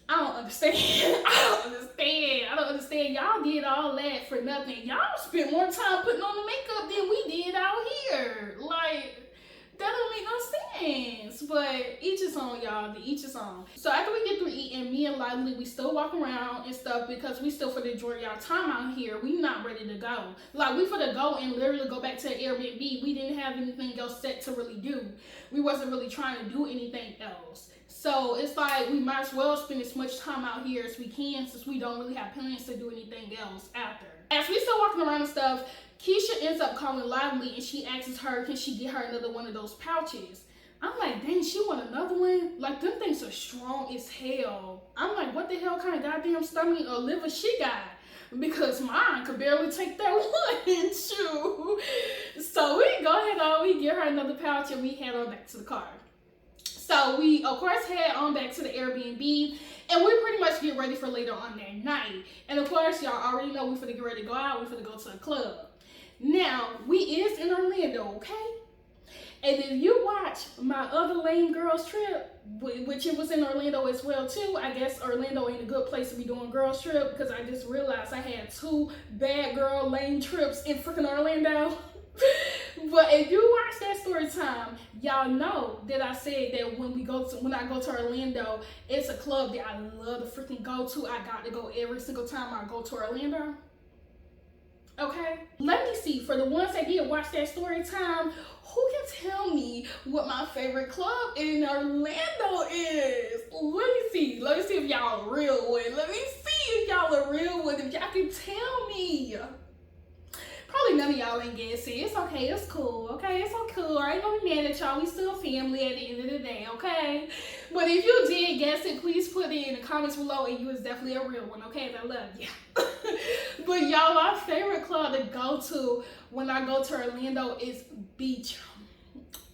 A: I don't understand. I don't understand. Y'all did all that for nothing. Y'all spent more time putting on the makeup than we did out here. Like, that don't make no sense. But each is on, y'all. Each is on. So after we get through eating, me and Lively, we still walk around and stuff because we still finna enjoy y'all time out here. We not ready to go. Like, we finna go and literally go back to the Airbnb. We didn't have anything else set to really do. We wasn't really trying to do anything else. So it's like, we might as well spend as much time out here as we can, since we don't really have plans to do anything else after. As we still walking around and stuff, Kesha ends up calling Lively and she asks her, can she get her another one of those pouches? I'm like, dang, she want another one? Like, them things are strong as hell. I'm like, what the hell kind of goddamn stomach or liver she got? Because mine could barely take that one. Shoot. So we go ahead on, we get her another pouch and we head on back to the car. So we, of course, head on back to the Airbnb, and we pretty much get ready for later on that night. And of course, y'all already know we finna get ready to go out. We finna go to a club. Now, we is in Orlando, okay? And if you watch my other lame girls trip, which it was in Orlando as well too, I guess Orlando ain't a good place to be doing girls trip, because I just realized I had 2 bad girl lame trips in freaking Orlando. But if you watch that story time, y'all know that I said that when I go to Orlando, it's a club that I love to freaking go to. I got to go every single time I go to Orlando. Okay, let me see, for the ones that did watch that story time, who can tell me what my favorite club in Orlando is? Let me see if y'all a real one. Let me see if y'all a real one, if y'all can tell me. Probably none of y'all ain't guessing. It's okay, it's cool, okay? It's all cool. I ain't gonna be mad at y'all. We still family at the end of the day, okay? But if you did guess it, please put it in the comments below, and you is definitely a real one, okay? I love you. But y'all, my favorite club to go to when I go to Orlando is Beum.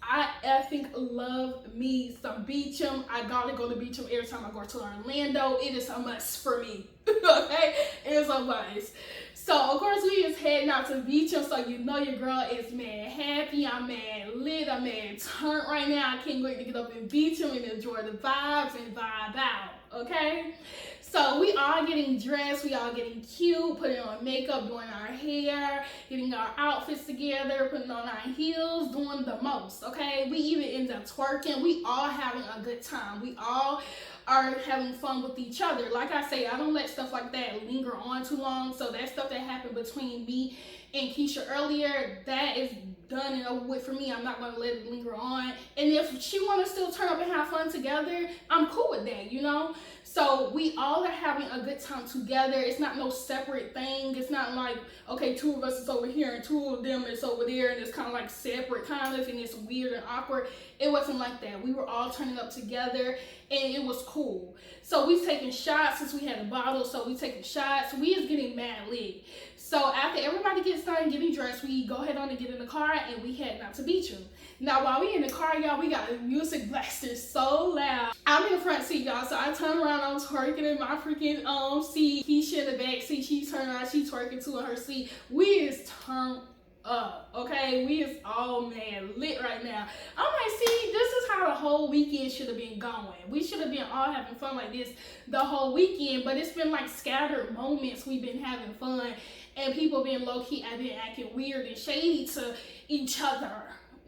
A: I effing love me some Beum. I gotta go to Beum every time I go to Orlando. It is a must for me, okay? It is a must. So, of course, we is heading out to Beum, so you know your girl is mad happy, I'm mad lit, I'm mad turned right now. I can't wait to get up in Beum and enjoy the vibes and vibe out, okay? So, we all getting dressed, we all getting cute, putting on makeup, doing our hair, getting our outfits together, putting on our heels, doing the most, okay? We even end up twerking. We all having a good time. We all are having fun with each other. Like I say, I don't let stuff like that linger on too long. So that stuff that happened between me and Kesha earlier, that is done and over with for me. I'm not going to let it linger on. And if she want to still turn up and have fun together, I'm cool with that, you know? So we all are having a good time together. It's not no separate thing. It's not like, okay, 2 of us is over here and 2 of them is over there, and it's kind of like separate kind of, and it's weird and awkward. It wasn't like that. We were all turning up together and it was cool. So we taking shots since we had a bottle. So we taking shots. We is getting mad lit. So after everybody gets started getting dressed, we go ahead on and get in the car and we head out to Beum. Now while we in the car, y'all, we got the music blasting so loud. I'm in the front seat, y'all, so I turn around, I'm twerking in my freaking seat. Kesha in the back seat, she turned around, she twerking too in her seat. We is turned up, okay? We is all, man, lit right now. I'm like, see, this is how the whole weekend should have been going. We should have been all having fun like this the whole weekend, but it's been like scattered moments we've been having fun, and people being low-key, I've been acting weird and shady to each other.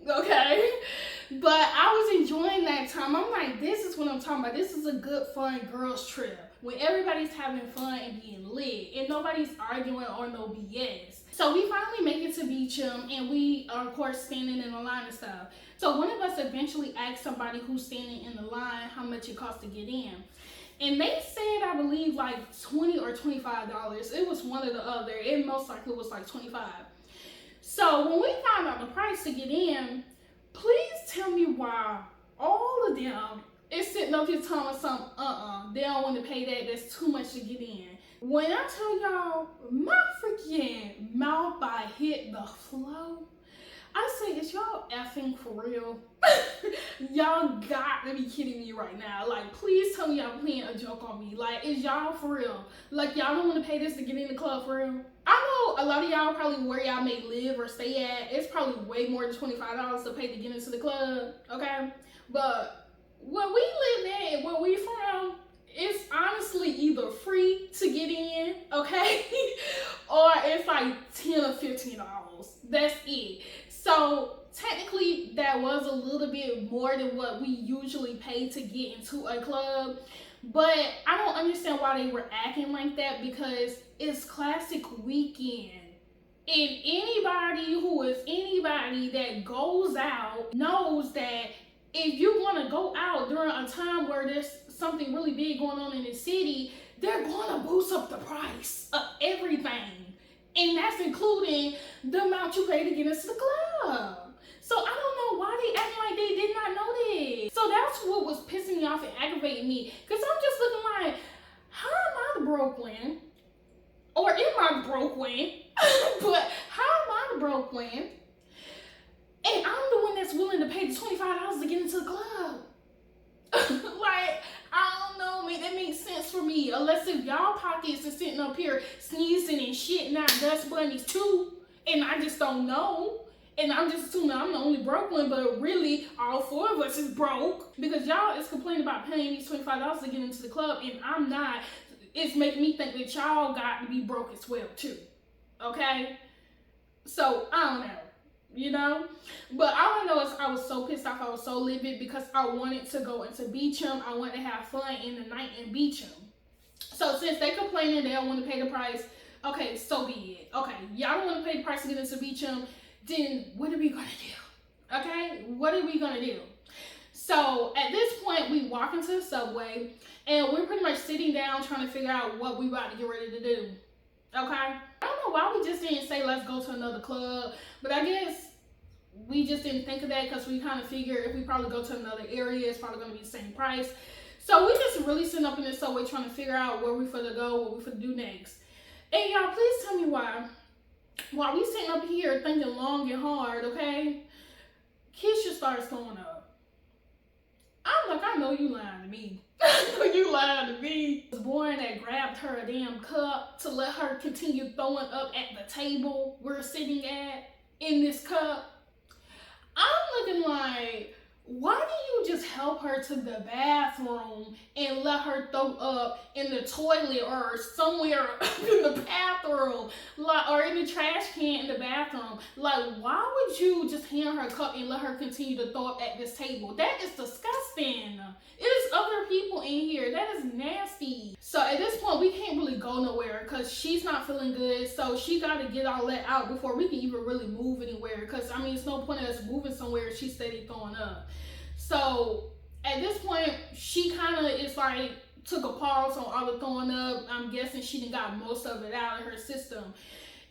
A: Okay, but I was enjoying that time. I'm like, this is what I'm talking about. This is a good, fun girls trip when everybody's having fun and being lit and nobody's arguing or no BS. So we finally make it to Beum and we are, of course, standing in the line and stuff. So one of us eventually asked somebody who's standing in the line how much it costs to get in. And they said, I believe, like $20 or $25. It was one or the other. It most likely was like $25. So when we found out the price to get in, please tell me why all of them is sitting up here telling us something, they don't want to pay that, that's too much to get in. When I tell y'all, my freaking mouth by hit the flow, I say, is y'all effing for real? Y'all got to be kidding me right now. Like, please tell me y'all playing a joke on me. Like, is y'all for real? Like, y'all don't want to pay this to get in the club for real? I know a lot of y'all probably where y'all may live or stay at, it's probably way more than $25 to pay to get into the club, okay? But where we live at and where we from, it's honestly either free to get in, okay? Or it's like $10 or $15. That's it. So technically that was a little bit more than what we usually pay to get into a club. But I don't understand why they were acting like that, because it's classic weekend. And anybody who is anybody that goes out knows that if you want to go out during a time where there's something really big going on in the city, they're going to boost up the price of everything. And that's including the amount you pay to get into the club. So I don't know why they acting like they did not know this. So that's what was pissing me off and aggravating me. Because I'm just looking like, how am I the broke one? Or am I the broke one? But how am I the broke one? And I'm the one that's willing to pay the $25 to get into the club. Like, I don't know, man, that makes sense for me. Unless if y'all pockets are sitting up here sneezing and shitting out dust bunnies too, and I just don't know. And I'm just assuming I'm the only broke one, but really all four of us is broke. Because y'all is complaining about paying these $25 to get into the club, and I'm not. It's making me think that y'all got to be broke as well too. Okay? So, I don't know. You know, but all I know is I was so pissed off, I was so livid, because I wanted to go into Beum. I wanted to have fun in the night in Beum. So since they complaining they don't want to pay the price, okay, so be it. Okay, y'all don't want to pay the price to get into Beum, then what are we gonna do? Okay, what are we gonna do? So at this point, we walk into the subway and we're pretty much sitting down trying to figure out what we about to get ready to do. Okay, I don't know why we just didn't say let's go to another club, but I guess we just didn't think of that because we kind of figured if we probably go to another area, it's probably going to be the same price. So we just really sitting up in the subway trying to figure out where we finna go, what we finna do next. And y'all, please tell me why. While we sitting up here thinking long and hard, okay, Kesha starts throwing up. I'm like, I know you lying to me. I know you lying to me. The boy that grabbed her a damn cup to let her continue throwing up at the table we're sitting at in this cup. I'm looking like, why do you just help her to the bathroom and let her throw up in the toilet or somewhere in the bathroom, like, or in the trash can in the bathroom? Like, why would you just hand her a cup and let her continue to throw up at this table? That is disgusting. It is other people in here. That is nasty. So at this point, we can't really go nowhere because she's not feeling good. So she got to get all that out before we can even really move anywhere. Because, I mean, it's no point in us moving somewhere if she's steady throwing up. So at this point, she kind of is like, took a pause on all the throwing up. I'm guessing she done got most of it out of her system.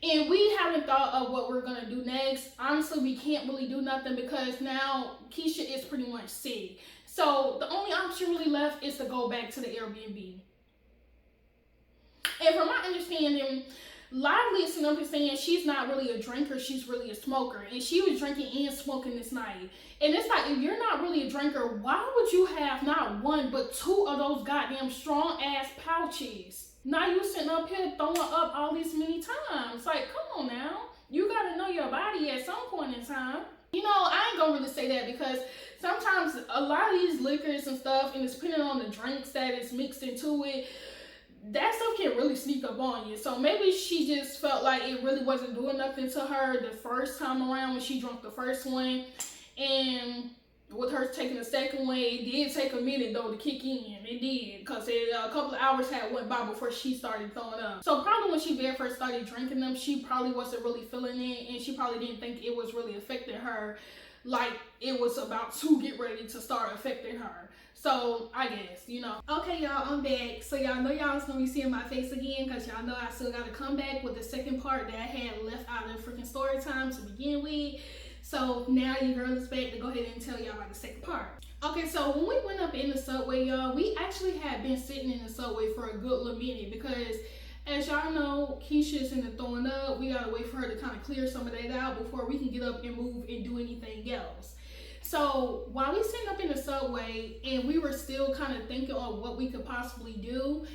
A: And we haven't thought of what we're gonna do next. Honestly, we can't really do nothing because now Kesha is pretty much sick. So the only option really left is to go back to the Airbnb. And from my understanding, Lively is saying she's not really a drinker, she's really a smoker. And she was drinking and smoking this night. And it's like, if you're not really a drinker, why would you have not one but two of those goddamn strong ass pouches? Now you sitting up here throwing up all these many times. Like, come on now. You gotta know your body at some point in time. You know, I ain't gonna really say that because sometimes a lot of these liquors and stuff, and it's depending on the drinks that is mixed into it, that stuff can really sneak up on you. So maybe she just felt like it really wasn't doing nothing to her the first time around when she drank the first one. And with her taking the second one, it did take a minute though to kick in. It did, because a couple of hours had went by before she started throwing up. So probably when she very first started drinking them, she probably wasn't really feeling it, and she probably didn't think it was really affecting her like it was about to get ready to start affecting her. So I guess, you know. Okay, y'all, I'm back. So y'all know y'all was gonna be seeing my face again because y'all know I still gotta come back with the second part that I had left out of freaking story time to begin with. So now your girl is back to go ahead and tell y'all about the second part. Okay, so when we went up in the subway, y'all, we actually had been sitting in the subway for a good little minute because, as y'all know, Kesha's in the throwing up. We gotta wait for her to kind of clear some of that out before we can get up and move and do anything else. So while we sitting up in the subway and we were still kind of thinking on what we could possibly do,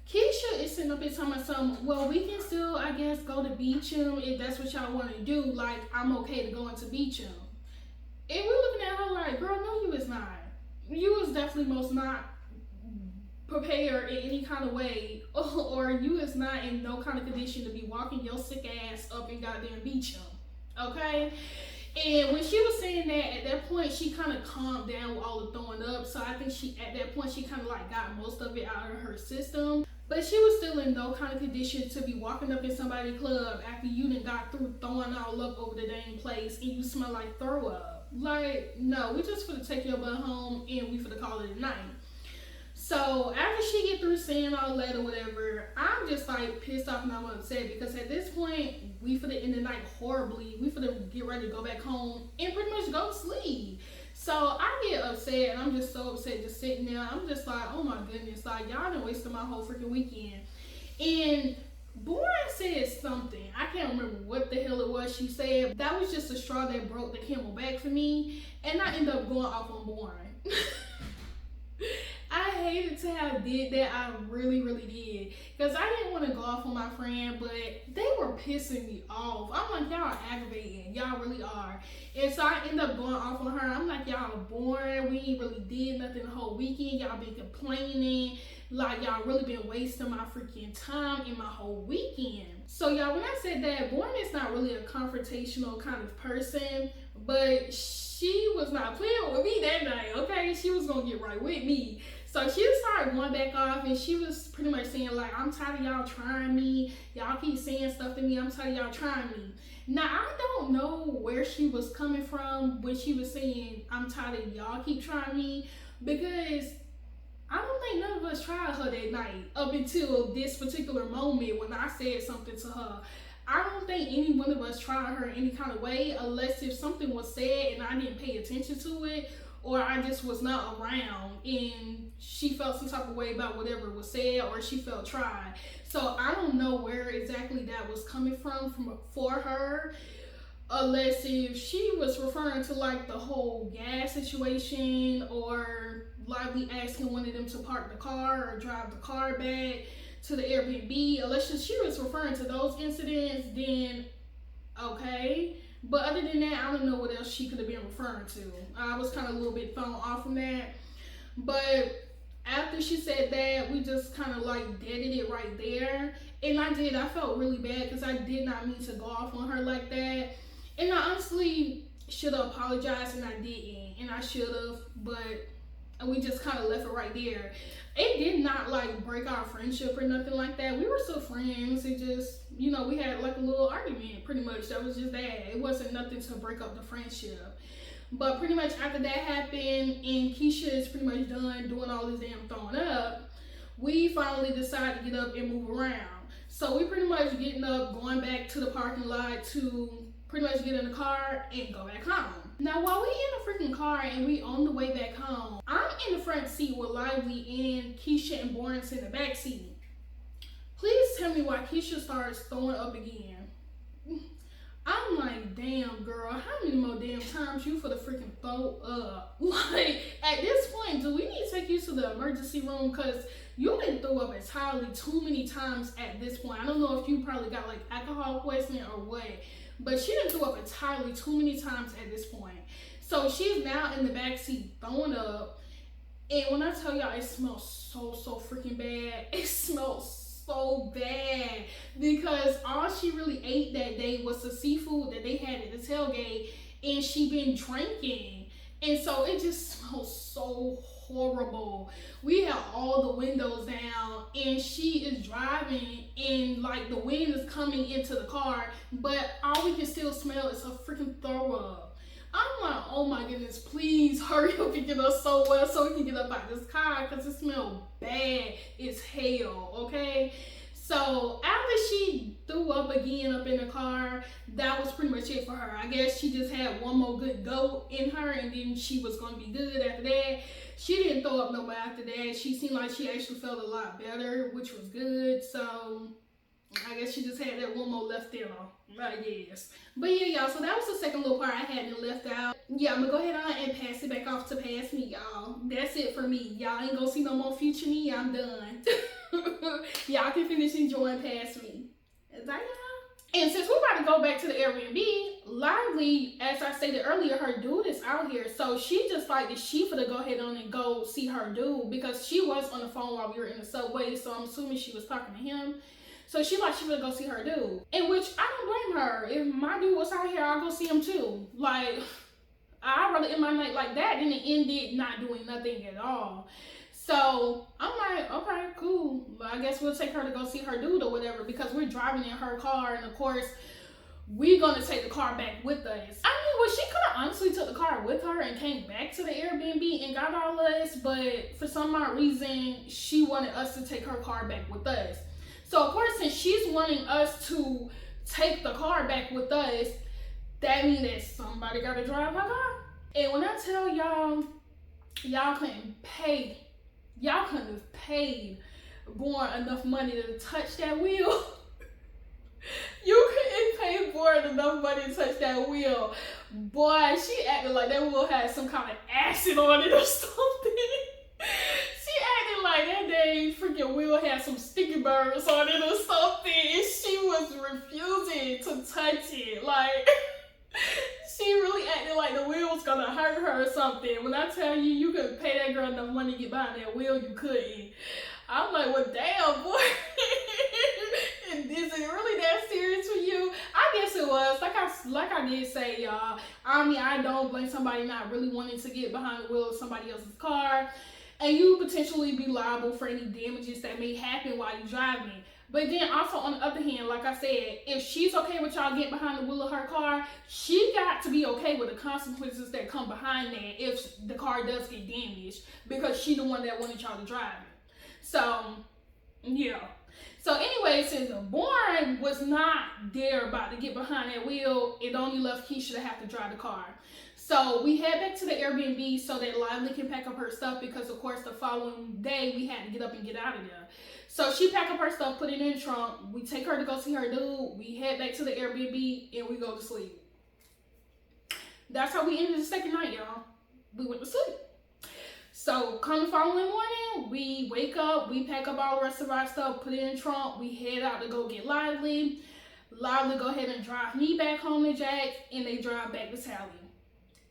A: Kesha is sitting up there talking about something, well, we can still, I guess, go to Beum if that's what y'all want to do. Like, I'm okay to go into Beum. And we're looking at her like, girl, no, you is not. You is definitely most not prepared in any kind of way, or you is not in no kind of condition to be walking your sick ass up in goddamn Beum. Okay? And when she was saying that, at that point, she kind of calmed down with all the throwing up. So I think at that point, she kind of like got most of it out of her system. But she was still in no kind of condition to be walking up in somebody's club after you done got through throwing all up over the dang place and you smell like throw up. Like, no, we just finna take your butt home and we finna call it a night. So after she get through saying all that or whatever, I'm just like pissed off and I'm upset because at this point, we finna end the night horribly. We finna get ready to go back home and pretty much go to sleep. So I get upset and I'm just so upset just sitting there. I'm just like, oh my goodness, like y'all done wasted my whole freaking weekend. And Bourne said something. I can't remember what the hell it was she said. That was just a straw that broke the camel back for me. And I ended up going off on Bourne. I hated to have did that. I really, really did. Because I didn't want to go off on my friend, but they were pissing me off. I'm like, y'all are aggravating. Y'all really are. And so I ended up going off on her. I'm like, y'all are boring. We ain't really did nothing the whole weekend. Y'all been complaining. Like, y'all really been wasting my freaking time in my whole weekend. So, y'all, when I said that, Bourne is not really a confrontational kind of person, but she was not playing with me that night, okay? She was gonna get right with me. So she started going back off and she was pretty much saying like, I'm tired of y'all trying me. Y'all keep saying stuff to me. I'm tired of y'all trying me. Now, I don't know where she was coming from when she was saying, I'm tired of y'all keep trying me, because I don't think none of us tried her that night up until this particular moment when I said something to her. I don't think any one of us tried her any kind of way unless if something was said and I didn't pay attention to it, or I just was not around and she felt some type of way about whatever was said, or she felt tried. So I don't know where exactly that was coming from for her, unless if she was referring to like the whole gas situation, or Lively asking one of them to park the car or drive the car back to the Airbnb. Unless she was referring to those incidents, then okay. But other than that, I don't know what else she could have been referring to. I was kind of a little bit thrown off from that. But after she said that, we just kind of like deaded it right there. And I felt really bad because I did not mean to go off on her like that. And I honestly should have apologized, and I didn't. And I should have, but we just kind of left it right there. It did not like break our friendship or nothing like that. We were still friends. It just, you know, we had like a little argument pretty much. That was just that. It wasn't nothing to break up the friendship. But pretty much after that happened and Kesha is pretty much done doing all this damn throwing up, we finally decided to get up and move around. So we pretty much getting up, going back to the parking lot to pretty much get in the car and go back home. Now while we in the freaking car and we on the way back home, I'm in the front seat with Lively and Kesha and Boris in the back seat. Please tell me why Kesha starts throwing up again. I'm like, damn girl, how many more damn times you for the freaking throw up? Like, at this point, do we need to take you to the emergency room? Because you been throw up entirely too many times at this point. I don't know if you probably got like alcohol poisoning or what, but she done threw up entirely too many times at this point. So she's now in the back seat throwing up. And when I tell y'all, it smells so freaking bad. It smells so bad because all she really ate that day was the seafood that they had at the tailgate, and she been drinking, and so it just smells so horrible. We have all the windows down and she is driving and like the wind is coming into the car, but all we can still smell is her freaking throw up. I'm like, oh my goodness, please hurry up and get us somewhere so we can get up out this car because it smells bad as hell, okay? So after she threw up again up in the car, that was pretty much it for her. I guess she just had one more good go in her and then she was going to be good after that. She didn't throw up no more after that. She seemed like she actually felt a lot better, which was good. So I guess she just had that one more left in her, I guess. But yeah, y'all, so that was the second little part I hadn't left out. Yeah, I'm gonna go ahead on and pass it back off to Past Me, y'all. That's it for me. Y'all ain't gonna see no more future me. I'm done. Y'all can finish enjoying Past Me. Bye, y'all. And since we're about to go back to the Airbnb, Lively, as I stated earlier, her dude is out here. So she just like the she for to go ahead on and go see her dude because she was on the phone while we were in the subway. So I'm assuming she was talking to him. So she would go see her dude. In which I don't blame her. If my dude was out here, I'll go see him too. Like, I'd rather end my night like that than it ended not doing nothing at all. So I'm like, okay, cool. I guess we'll take her to go see her dude or whatever because we're driving in her car, and of course, we're gonna take the car back with us. I mean, well, she could have honestly took the car with her and came back to the Airbnb and got all of us, but for some odd reason, she wanted us to take her car back with us. So of course, since she's wanting us to take the car back with us, that means that somebody gotta drive her car. And when I tell y'all, y'all couldn't have paid Born enough money to touch that wheel. You couldn't pay Born enough money to touch that wheel. Boy, she acted like that wheel had some kind of acid on it or something. She acted like that day freaking wheel had some sticky burns on it or something. And she was refusing to touch it. Like, she really acted like the wheel was gonna hurt her or something. When I tell you, you couldn't pay that girl enough money to get behind that wheel, you couldn't. I'm like, well, damn, boy. Is it really that serious for you? I guess it was. Like I did say, y'all. I mean, I don't blame somebody not really wanting to get behind the wheel of somebody else's car. And you potentially be liable for any damages that may happen while you're driving. But then also on the other hand, like I said, if she's okay with y'all getting behind the wheel of her car, she got to be okay with the consequences that come behind that if the car does get damaged, because she the one that wanted y'all to drive it. So, yeah. So anyway, since Born was not there about to get behind that wheel, it only left Kesha to have to drive the car. So we head back to the Airbnb so that Lively can pack up her stuff because, of course, the following day we had to get up and get out of there. So she packed up her stuff, put it in the trunk. We take her to go see her dude. We head back to the Airbnb and we go to sleep. That's how we ended the second night, y'all. We went to sleep. So come the following morning, we wake up, we pack up all the rest of our stuff, put it in the trunk. We head out to go get Lively. Lively go ahead and drive me back home to Jack, and they drive back to Sally.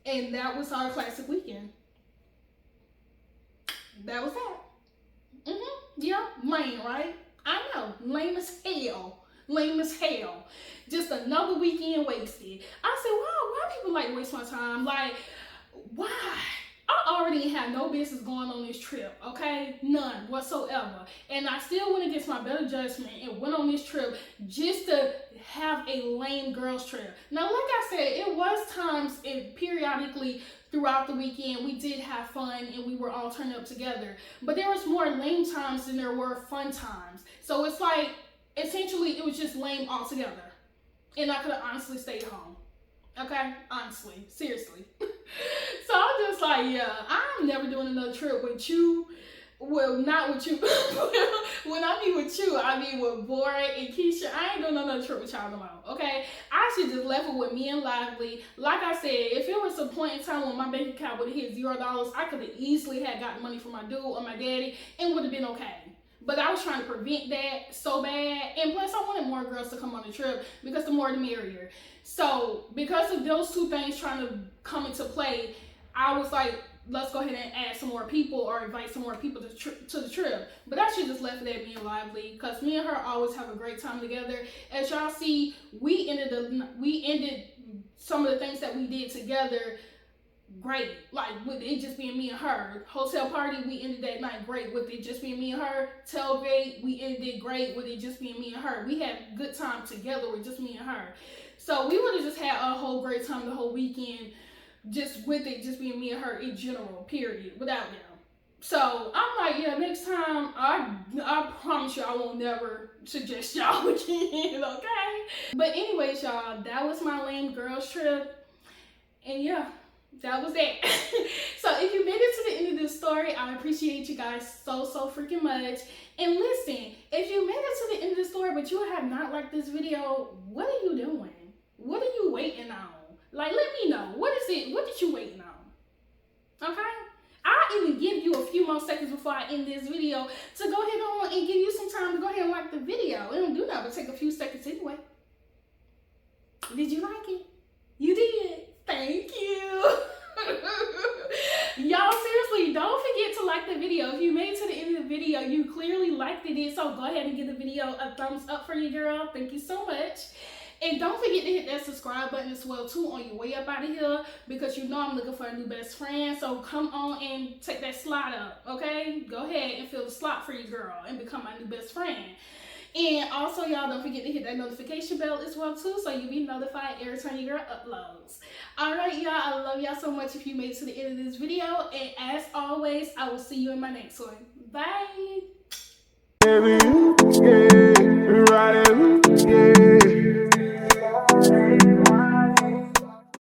A: And that was our classic weekend. That was that. Yeah, lame, right? I know, lame as hell. Lame as hell. Just another weekend wasted. I said, wow, why people like waste my time? Like, why? I already have no business going on this trip, okay? None whatsoever. And I still went against my better judgment and went on this trip just to have a lame girls trip. Now, like I said, it was times periodically throughout the weekend we did have fun and we were all turned up together. But there was more lame times than there were fun times. So it's like, essentially it was just lame altogether. And I could have honestly stayed home. Okay? Honestly. Seriously. So I'm just like, yeah, I'm never doing another trip with you. Well, not with you. When I mean with you, I mean with Boy and Kesha. I ain't doing another trip with y'all no more, okay? I should just left it with me and Lively. Like I said, if it was a point in time when my bank account would have hit $0, I could have easily had gotten money from my dude or my daddy and would have been okay. But I was trying to prevent that so bad. And plus, I wanted more girls to come on the trip because the more the merrier. So because of those two things trying to come into play, I was like, let's go ahead and add some more people or invite some more people to the trip. But I should just left it at me and Lively because me and her always have a great time together. As y'all see, we ended some of the things that we did together great. Like with it just being me and her. Hotel party, we ended that night great with it just being me and her. Tailgate, we ended it great with it just being me and her. We had a good time together with just me and her. So we would have just had a whole great time the whole weekend just with it just being me and her in general, period, without them. So I'm like, yeah, next time I promise you I won't never suggest y'all again, okay? But anyways, y'all, that was my lame girls trip. And yeah, that was it. So if you made it to the end of this story, I appreciate you guys so freaking much. And listen, if you made it to the end of the story but you have not liked this video, what are you doing? What are you waiting on? Like, let me know. What is it? What did you waiting on? Okay? I'll even give you a few more seconds before I end this video to go ahead on and give you some time to go ahead and like the video. It don't do that, but take a few seconds anyway. Did you like it? You did. Thank you. Y'all, seriously, don't forget to like the video. If you made it to the end of the video, you clearly liked it. So go ahead and give the video a thumbs up for you, girl. Thank you so much. And don't forget to hit that subscribe button as well too on your way up out of here, because you know I'm looking for a new best friend. So come on and take that slot up, okay? Go ahead and fill the slot for your girl and become my new best friend. And also, y'all, don't forget to hit that notification bell as well too, so you'll be notified every time your girl uploads. All right, y'all, I love y'all so much if you made it to the end of this video. And as always, I will see you in my next one. Bye.